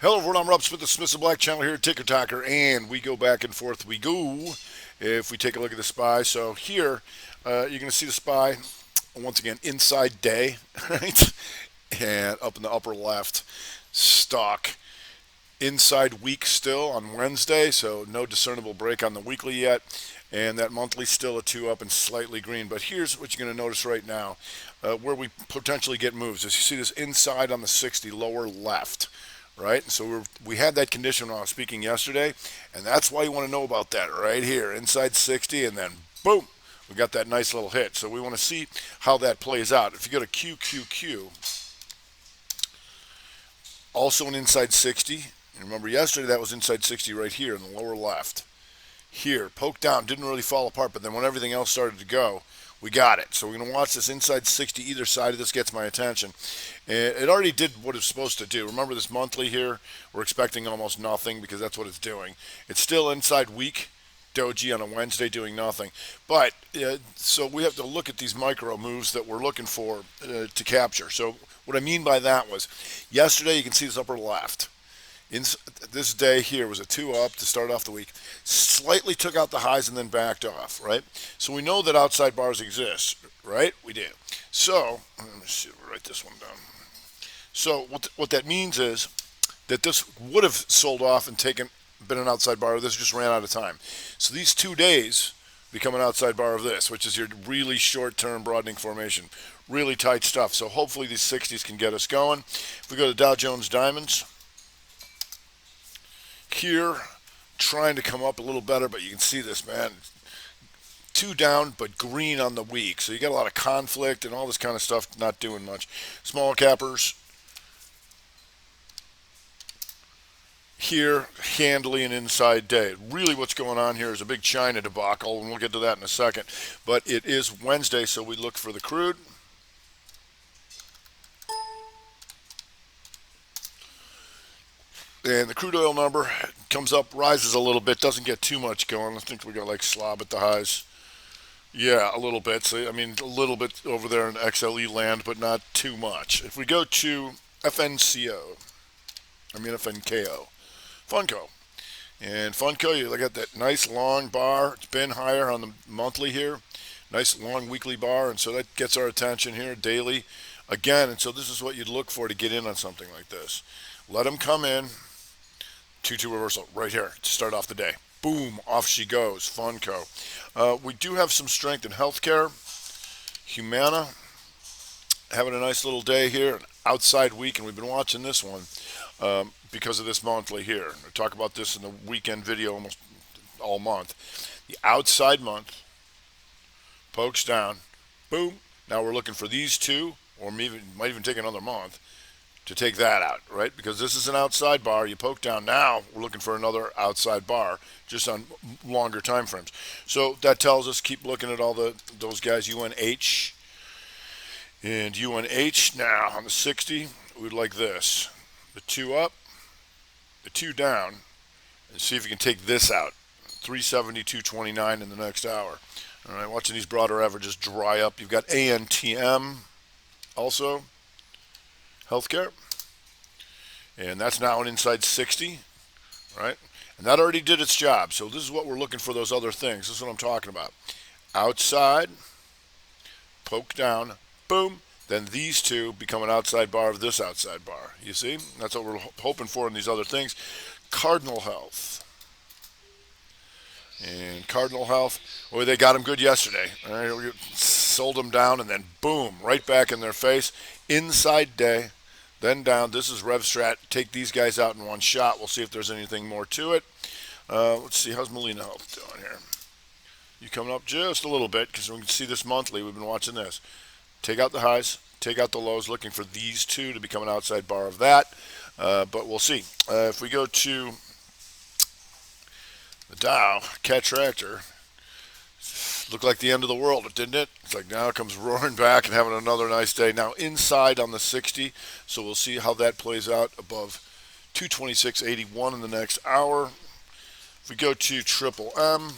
Hello everyone, I'm Rob Smith, the Smiths of Black channel here at Ticker Talker, and we go back and forth. We go if we take a look at the SPY. So here, you're going to see the SPY once again inside day, right? And up in the upper left, stock inside week still on Wednesday, so no discernible break on the weekly yet. And that monthly still a two up and slightly green. But here's what you're going to notice right now, where we potentially get moves. As you see this inside on the 60 lower left, right? So we had that condition when I was speaking yesterday, and that's why you want to know about that right here, inside 60, and then boom, we got that nice little hit. So we want to see how that plays out. If you go to QQQ, also an inside 60. And remember yesterday that was inside 60 right here in the lower left. Here, poked down, didn't really fall apart, but then when everything else started to go, we got it. So we're going to watch this inside 60. Either side of this gets my attention. And it already did what it's supposed to do. Remember this monthly here, we're expecting almost nothing because that's what it's doing. It's still inside week doji on a Wednesday doing nothing. But so we have to look at these micro moves that we're looking for to capture. So what I mean by that was yesterday you can see this upper left. In this day here was a two up to start off the week, slightly took out the highs and then backed off, right? So we know that outside bars exist, right? We do. So let me see, write this one down. So what that means is that this would have sold off and been an outside bar. This just ran out of time. So these 2 days become an outside bar of this, which is your really short-term broadening formation, really tight stuff. So hopefully these 60s can get us going. If we go to Dow Jones Diamonds. Here, trying to come up a little better, but you can see this, man. Two down, but green on the week. So you got a lot of conflict and all this kind of stuff, not doing much. Small cappers here, handily an inside day. Really what's going on here is a big China debacle, and we'll get to that in a second. But it is Wednesday, so we look for the crude. And the crude oil number comes up, rises a little bit, doesn't get too much going. I think we got like slob at the highs. Yeah, a little bit. So, I mean, a little bit over there in XLE land, but not too much. If we go to FNCO, FNKO, Funko. And Funko, you look at that nice long bar. It's been higher on the monthly here. Nice long weekly bar, and so that gets our attention here daily. Again, and so this is what you'd look for to get in on something like this. Let them come in. 2-2 reversal right here to start off the day. Boom, off she goes. Funko. We do have some strength in healthcare. Humana having a nice little day here, an outside week, and we've been watching this one because of this monthly here. We'll talk about this in the weekend video almost all month. The outside month pokes down. Boom. Now we're looking for these two, or maybe might even take another month to take that out, right? Because this is an outside bar. You poke down. Now we're looking for another outside bar, just on longer time frames. So that tells us keep looking at all those guys, UNH and UNH. Now on the 60, we'd like this: the two up, the two down, and see if you can take this out. 372.29 in the next hour. All right, watching these broader averages dry up. You've got ANTM also. Healthcare, and that's now an inside 60, right? And that already did its job. So this is what we're looking for, those other things. This is what I'm talking about. Outside, poke down, boom. Then these two become an outside bar of this outside bar. You see? That's what we're hoping for in these other things. Cardinal Health. And Cardinal Health, boy, they got them good yesterday. All right, we sold them down, and then boom, right back in their face. Inside day, then down. This is RevStrat. Take these guys out in one shot. We'll see if there's anything more to it. Let's see, how's Molina Health doing here? You coming up just a little bit, because we can see this monthly. We've been watching this. Take out the highs, take out the lows, looking for these two to become an outside bar of that. But we'll see. If we go to the Dow, Cat Tractor, looked like the end of the world, didn't it? It's like now it comes roaring back and having another nice day. Now inside on the 60, so we'll see how that plays out above 226.81 in the next hour. If we go to Triple M,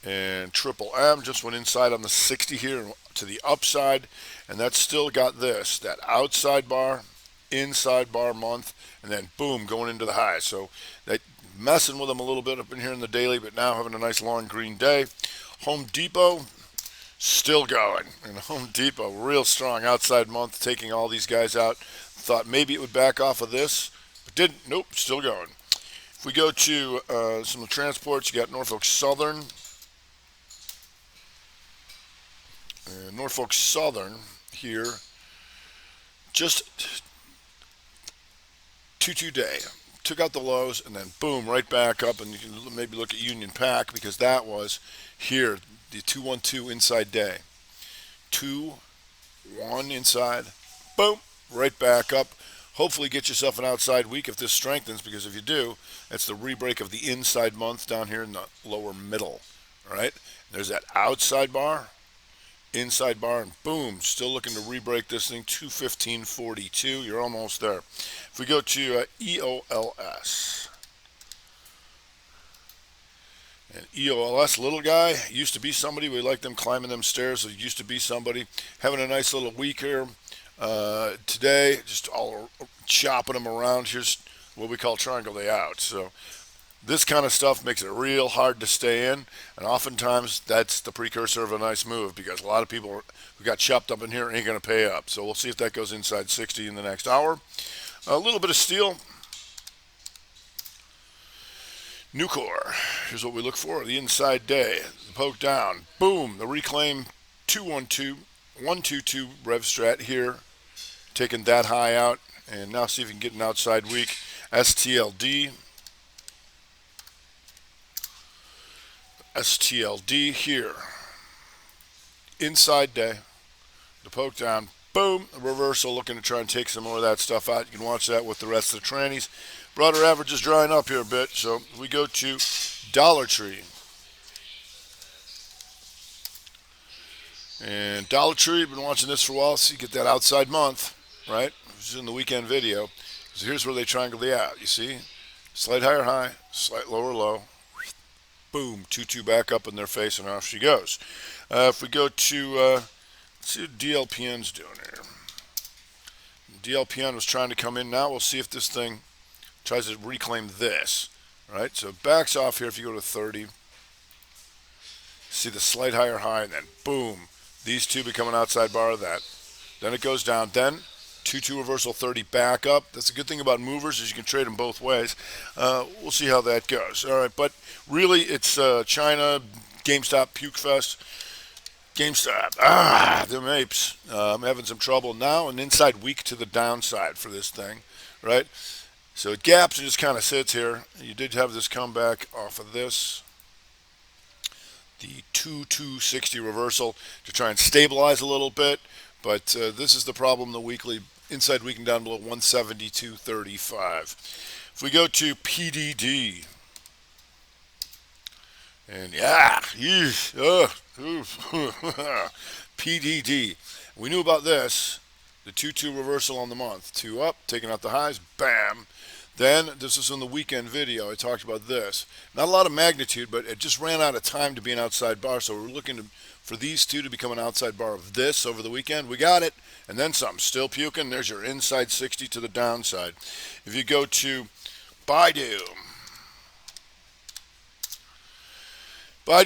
and Triple M just went inside on the 60 here to the upside, and that's still got this, that outside bar inside bar month, and then boom, going into the high. So that messing with them a little bit up in here in the daily, but now having a nice long green day. Home Depot still going, and Home Depot real strong outside month, taking all these guys out. Thought maybe it would back off of this, but didn't. Nope, still going. If we go to some of the transports, you got Norfolk Southern. Norfolk Southern here, just 2-2 day. Took out the lows and then boom, right back up. And you can maybe look at Union Pac because that was here, the 2-1-2 inside day. 2-1 inside, boom, right back up. Hopefully get yourself an outside week if this strengthens, because if you do, that's the rebreak of the inside month down here in the lower middle. All right, there's that outside bar, inside bar, and boom, still looking to re-break this thing. 215.42, you're almost there. If we go to EOLS, and EOLS, little guy, used to be somebody. We like them climbing them stairs. It used to be somebody. Having a nice little week here today, just all chopping them around. Here's what we call triangle day out. So this kind of stuff makes it real hard to stay in, and oftentimes that's the precursor of a nice move, because a lot of people who got chopped up in here ain't going to pay up. So we'll see if that goes inside 60 in the next hour. A little bit of steel. Nucor. Here's what we look for. The inside day. The poke down. Boom. The reclaim 212. 122 rev strat here. Taking that high out. And now see if we can get an outside week. STLD. STLD here. Inside day. The poke down. Boom. A reversal, looking to try and take some more of that stuff out. You can watch that with the rest of the trannies. Broader average is drying up here a bit. So we go to Dollar Tree. And Dollar Tree, been watching this for a while. So you get that outside month, right? This is in the weekend video. So here's where they triangle the out. You see? Slight higher high, slight lower low. Boom, 2-2 back up in their face, and off she goes. If we go to, let's see what DLPN's doing here. DLPN was trying to come in. Now we'll see if this thing tries to reclaim this. Right, so it backs off here if you go to 30. See the slight higher high, and then boom. These two become an outside bar of that. Then it goes down. Then 2-2 reversal 30 back up. That's a good thing about movers, is you can trade them both ways. We'll see how that goes. All right, but really it's China, GameStop, Puke Fest. GameStop, them apes. I'm having some trouble now. An inside week to the downside for this thing, right? So it gaps and just kind of sits here. You did have this comeback off of this. The 2-2-60 reversal to try and stabilize a little bit. But this is the problem, the weekly inside week and down below 172.35. If we go to PDD, and yeah, PDD. We knew about this, the 2-2 reversal on the month. 2 up, taking out the highs, bam. Then, this is in the weekend video, I talked about this. Not a lot of magnitude, but it just ran out of time to be an outside bar, so we're looking for these two to become an outside bar of this over the weekend. We got it, and then some. Still puking. There's your inside 60 to the downside. If you go to Baidu,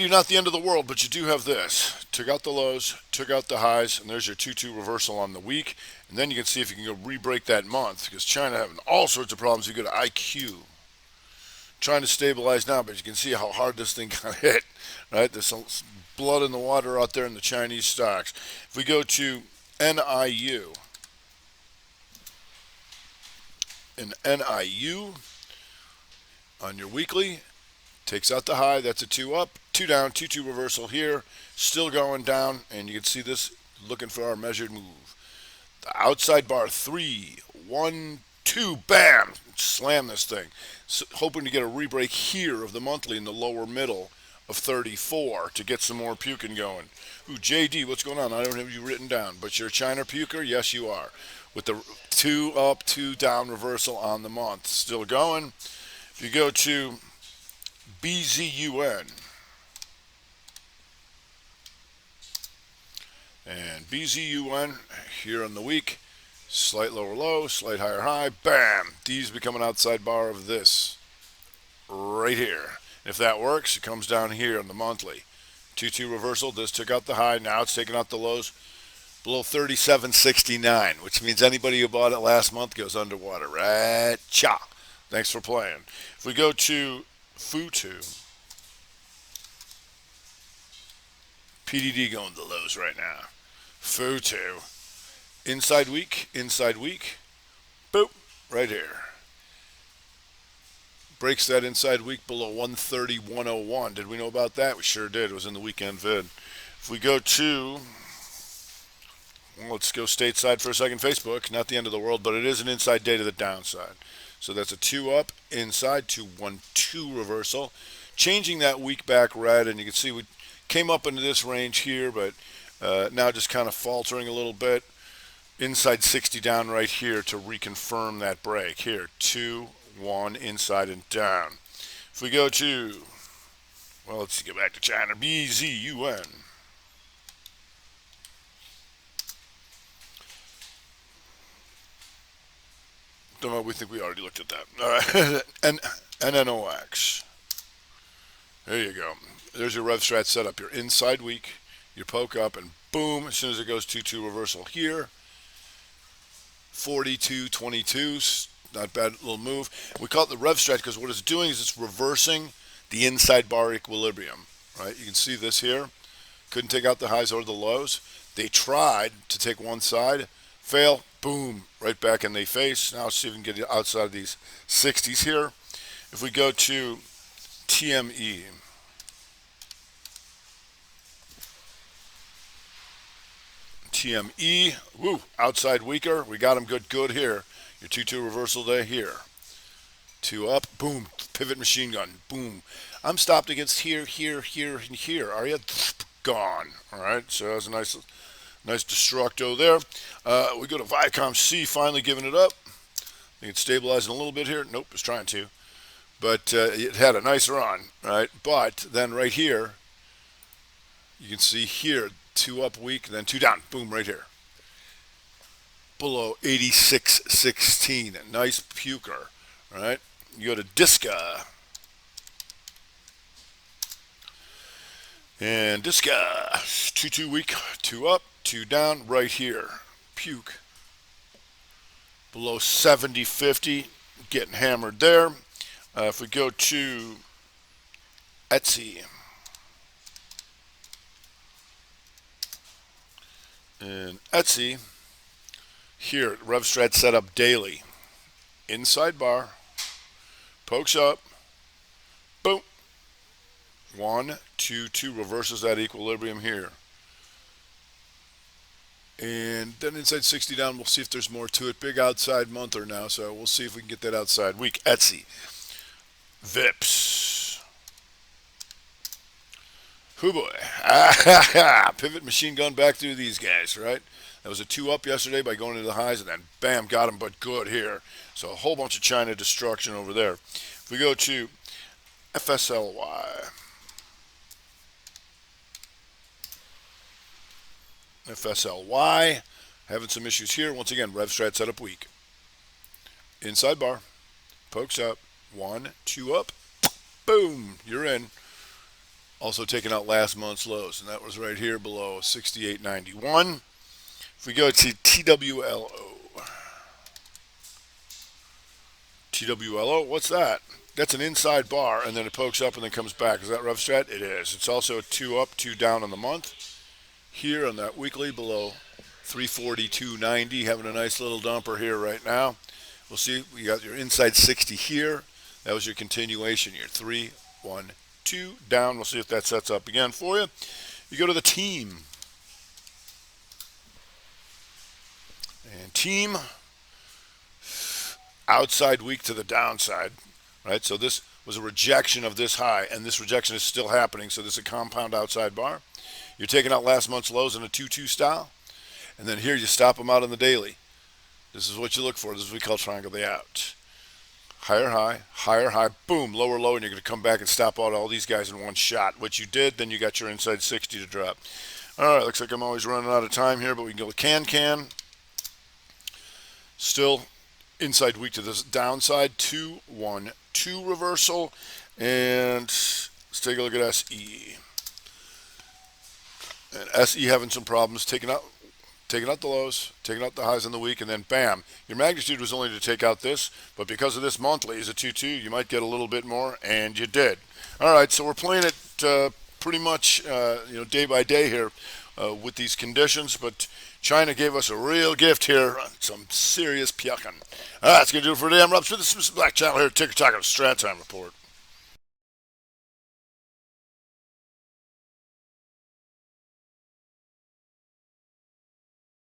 not the end of the world, but you do have this. Took out the lows, took out the highs, and there's your 2-2 reversal on the week. And then you can see if you can go re-break that month, because China having all sorts of problems. You go to IQ, trying to stabilize now, but you can see how hard this thing got hit, right? There's some blood in the water out there in the Chinese stocks. If we go to NIU, on your weekly, takes out the high. That's a 2 up, 2 down, 2-2 reversal here. Still going down, and you can see this looking for our measured move. The outside bar, 3, 1, 2, bam! Slam this thing. So, hoping to get a re-break here of the monthly in the lower middle of 34 to get some more puking going. Ooh, JD, what's going on? I don't have you written down, but you're a China puker? Yes, you are. With the 2 up, 2 down reversal on the month. Still going. If you go to BZUN, and BZUN here on the week, Slight lower low, slight higher high. Bam! These become an outside bar of this right here. If that works, it comes down here on the monthly. 2-2 reversal. This took out the high. Now it's taking out the lows below 37.69, which means anybody who bought it last month goes underwater. Right? Cha. Thanks for playing. If we go to Futu, PDD going to the lows right now. Futu. Inside week. Boop. Right here. Breaks that inside week below 130.101. Did we know about that? We sure did. It was in the weekend vid. If we go to, well, let's go stateside for a second. Facebook, not the end of the world, but it is an inside day to the downside. So that's a 2 up inside to 1-2 reversal. Changing that week back red, and you can see we came up into this range here, but now just kind of faltering a little bit. Inside 60 down right here to reconfirm that break. Here, 2, 1, inside and down. If we go to, well, let's get back to China. BZUN. Don't know, we think we already looked at that. All right. And NNOX. There you go. There's your rev strat setup. Your inside week, your poke up, and boom, as soon as it goes 2-2 reversal here. 42.22, not bad little move. We call it the rev strat because what it's doing is it's reversing the inside bar equilibrium, right? You can see this here. Couldn't take out the highs or the lows. They tried to take one side, fail, boom, right back in their face. Now let's see if we can get outside of these 60s here. If we go to TME, woo, outside weaker. We got them good here. Your 2-2 reversal day here. 2 up, boom, pivot machine gun, boom. I'm stopped against here, and here. Are you? Gone. All right, so that's a nice destructo there. We go to Viacom C, finally giving it up. I think it's stabilizing a little bit here. Nope, it's trying to. But it had a nice run, right? But then right here, you can see here, 2 up weak, then 2 down. Boom, right here. Below 86.16. A nice puker, right? You go to Disca. And Disca, 2-2 weak, 2 up, 2 down, right here. Puke. Below 70.50, getting hammered there. If we go to Etsy. And Etsy, here, RevStrat setup daily. Inside bar, pokes up, boom. 1, 2, 2 reverses that equilibrium here. And then inside 60 down, we'll see if there's more to it. Big outside monther now, so we'll see if we can get that outside week. Etsy. Vips. Hoo boy. Pivot machine gun back through these guys, right? That was a 2 up yesterday by going into the highs, and then bam, got him, but good here. So a whole bunch of China destruction over there. If we go to FSLY. FSLY, having some issues here. Once again, RevStrat setup weak. Inside bar, pokes up, 1, 2 up, boom, you're in. Also taking out last month's lows, and that was right here below 68.91. If we go to TWLO, what's that? That's an inside bar, and then it pokes up and then comes back. Is that RevStrat? It is. It's also a 2 up, 2 down on the month. Here on that weekly below 342.90, having a nice little dumper here right now. We'll see. We got your inside 60 here. That was your continuation. Your 3, 1, 2 down. We'll see if that sets up again for you. You go to the team. And team, outside weak to the downside. Right? So this was a rejection of this high, and this rejection is still happening. So this is a compound outside bar. You're taking out last month's lows in a 2-2 style. And then here you stop them out on the daily. This is what you look for. This is what we call triangle the out. Higher high, boom, lower low, and you're going to come back and stop out all these guys in one shot. What you did, then you got your inside 60 to drop. All right, looks like I'm always running out of time here, but we can go with Can. Still inside weak to this downside. 2-1-2 reversal. And let's take a look at SE. And SE having some problems taking out the lows, taking out the highs in the week, and then bam, your magnitude was only to take out this, but because of this monthly is a 2-2, you might get a little bit more, and you did. All right, so we're playing it pretty much day by day here with these conditions, but China gave us a real gift here, some serious pyucking. All right, that's going to do it for today. I'm Rob Smith. This is Black Channel here, Ticker Tacker Strat Time Report.